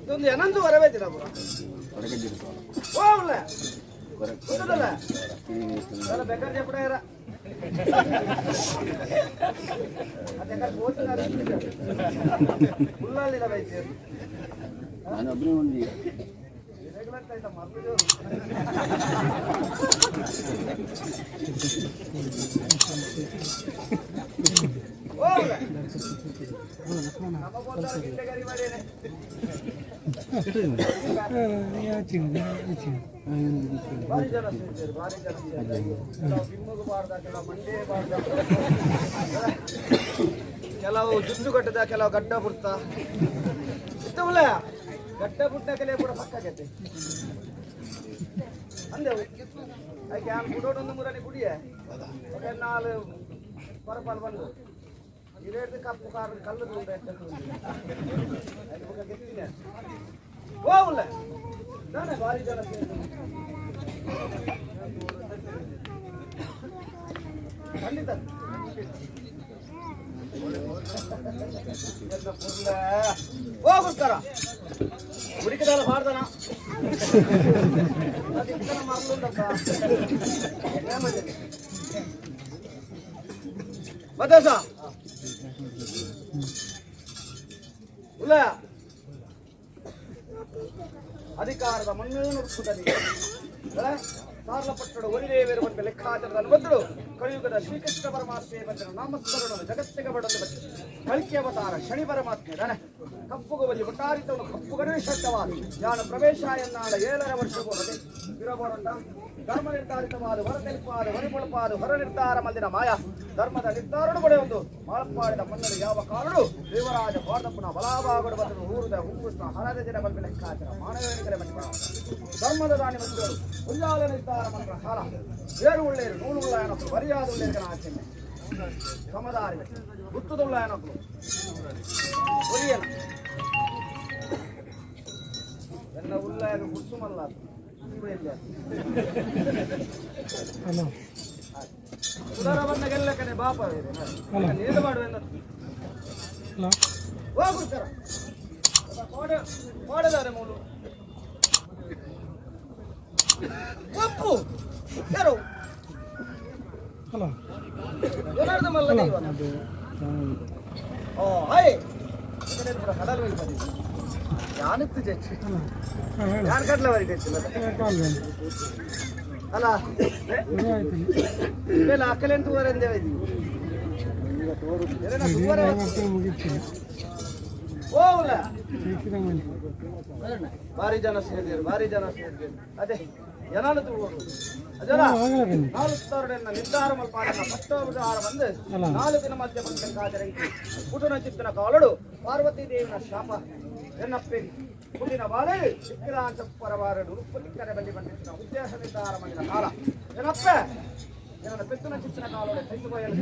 ಇದೊಂದು ಏನಂದು ವರವೇದಿಲ್ಲ ಪುರ ಹೋಗ್ಲ ಗೊತ್ತದಲ್ಲ ಬೇಕಾದ್ರೆ ಜಪಡ ಇರ ಫುಲ್ಲಲ್ಲಿಲ್ಲ ಬೈತಿ ನಾನೊಬ್ಬನೇ ಒಂದು ಭಾರಿ ಜನ ಸೇರ್ತಾರೆ ಭಾರಿ ಜನ ಕೆಲವು ತಿಮ್ಮಗು ಬಾರ್ದ ಕೆಲವು ಮಂಡೇ ಬಾರ್ದ ಕೆಲವು ಜುಟ್ಟು ಕಟ್ಟದ ಕೆಲವು ಗಡ್ಡ ಬುಡ್ತ ಇಷ್ಟವಲ್ಲ ಗಡ್ಡ ಬುಟ್ಟ ಕೆಲವು ಕೂಡ ಪಕ್ಕಾಗತ್ತೆ ಅಂದೆವು ಅದಕ್ಕೆ ನಾನು ಕುಡೋಡೊಂದು ಮುರನಿ ಕುಡಿಯೇ ನಾಲ್ ಪರಪಾಲ್ ಬಂದು ಇರೇಡ್ದು ಕಪ್ಪು ಕಾರು ಕಲ್ಲದು ಉಂಟು ಗೆತ್ತಿನ ಹೋಗಲ್ಲ ನಾನೇ ಭಾರಿ ಜನ ಖಂಡಿತ ಹೋಗುತ್ತಾರ ಹುಡುಕಿದಾರ ಮಾಡ್ದಾನ ಮದಸ ಉಲ್ಲ ಅಧಿಕಾರದ ಮಣ್ಣು ನುಡುಕುತ್ತದೆ ಸಾರ್ಲಪಟ್ಟಣ ಒಲಿದೇವೇರು ಬಂದ ಲೆಕ್ಕಾಚಾರದ ಬಂದರು ಕಲಿಯುಗದ ಶ್ರೀಕೃಷ್ಣ ಪರಮಾತ್ಮೆ ಬಂದನು ನಾಮಸ್ಮರಣವನ್ನು ಜಗತ್ತಿಗೆ ಬಡಲು ಬಂದರು ಕಳಿಕೆ ಅವತಾರ ಶನಿ ಪರಮಾತ್ಮೆ ದಾನ ಕಪ್ಪುಗ ಬಲಿ ಒಟ್ಟಾರಿತವನು ಕಪ್ಪು ಗಣೇಶವಾದ ಜ್ಞಾನ ಪ್ರವೇಶ ಎನ್ನಾಳ 7 ವರ್ಷಕ್ಕೂ ಬಗೆ ವಿರಬೋರಂಡ ಧರ್ಮ ನಿರ್ಧಾರಿತವಾದ ಹೊರ ತೆಲುಪಾದ ಹೊರಮೊಳಪಾದ ಹೊರ ನಿರ್ಧಾರ ಮಲ್ಲಿನ ಮಾಯ ಧರ್ಮದ ನಿರ್ಧಾರನು ಪಡೆಯೊಂದು ಮಾಳಪಾಡಿದ ಮನ್ನರು ಯಾವ ಕಾರಣು ದೇವರಾಜ ಪಾರ್ದಪ್ಪನ ಬಲಾಭಾಗಡು ಬಂದರು ಊರದ ಹೂಕೃಷ್ಣ ಹರದ ದಿನ ಬಂದ ಲೆಕ್ಕಾಚಾರ ಮಾನವೇಣಿಕಲೆ ಬಂದ ಧರ್ಮದ ದಾನಿ ಬಂದರು ಉಲ್ಲಾಲ ನಿರ್ಧಾರ ಮಂತ್ರ ಕಾಲ ಬೇರು ಉಳ್ಳೇರು ನೂಲು ಉಳ್ಳ ಏನಕ್ಕೂ ಬರಿಯಾದ ಉಳ್ಳೇರಿಗನ ಆಚರಣೆ ಸಮದಾರಿ ಗುತ್ತುದುಳ್ಳ ಏನಕ್ಕೂ ಒಲಿಯನ ಎಲ್ಲ ಉಳ್ಳಾಗ ಗುರ್ಸುಮಲ್ಲ ಉದರ ಬಂದ ಗೆಲ್ಲಕನೆ ಬಾಪ ನೀರು ಮಾಡುವ ಹೋಗುತ್ತಾರೆ ಮಾಡಿದ್ದಾರೆ ಮೂಲು ಒಪ್ಪು ಯಾರು ಜನಾರ್ದ ಮಲ್ಲ ಓ ಹಾಯ್ ಕಡಲು ಯಾನತ್ತು ಜಚ್ಚಿ ಯಾರು ಕಡ್ಲ ವರಿಗೆ ಅಲ್ಲ ಇವೆಲ್ಲ ಅಕ್ಕಲೆಂಟು ವರಂದೇವ ಹೋಗಲ್ಲ ಭಾರಿ ಜನ ಸೇರಿದ್ರು ಭಾರಿ ಜನ ಸೇರಿದ್ರು ಅದೇ ಏನಾದ್ರು ತಗೋದು ಅದರ 4 ನಿರ್ಧಾರ ಮಲ್ಪಾಡಿನ ಪಟ್ಟೋಪಚಾರ ಬಂದು 4 ದಿನ ಮಧ್ಯ ಬಂದ ಕುಟುನ ಚಿತ್ತನ ಕಾಲಡು ಪಾರ್ವತಿ ದೇವಿನ ಶಾಪ ಎನ್ನಪ್ಪೆ ಕುಟಿನ ಬಾಳೆ ಚಿಕ್ಕಿರಾಂಚ ಪರವಾರಡು ಉರುಪ್ಪುಲಿಕ್ಕರೆ ಬಲ್ಲಿ ಬಂದಿನ ಉದ್ದೇಶ ನಿರ್ಧಾರ ಮಾಡಿದ ಕಾಲ ಏನಪ್ಪೆ ನನ್ನ ಪೆತ್ತನ ಚಿತ್ತನ ಕಾಲೋಡೆ ಕೈಗೆ ಬಯಲು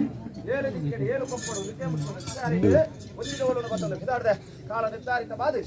7 ದಿಕ್ಕಿಗೆ 7 ಕೊಪ್ಪಡು ವಿದ್ಯೆ ಮುಟ್ಟಿದ ವಿಚಾರಿಸಿದೆ ಒದಿದವಳು ಬಂದನು ಬಿದಾಡದೆ ಕಾಲ ನಿರ್ಧಾರಿತ ಬಾದಿ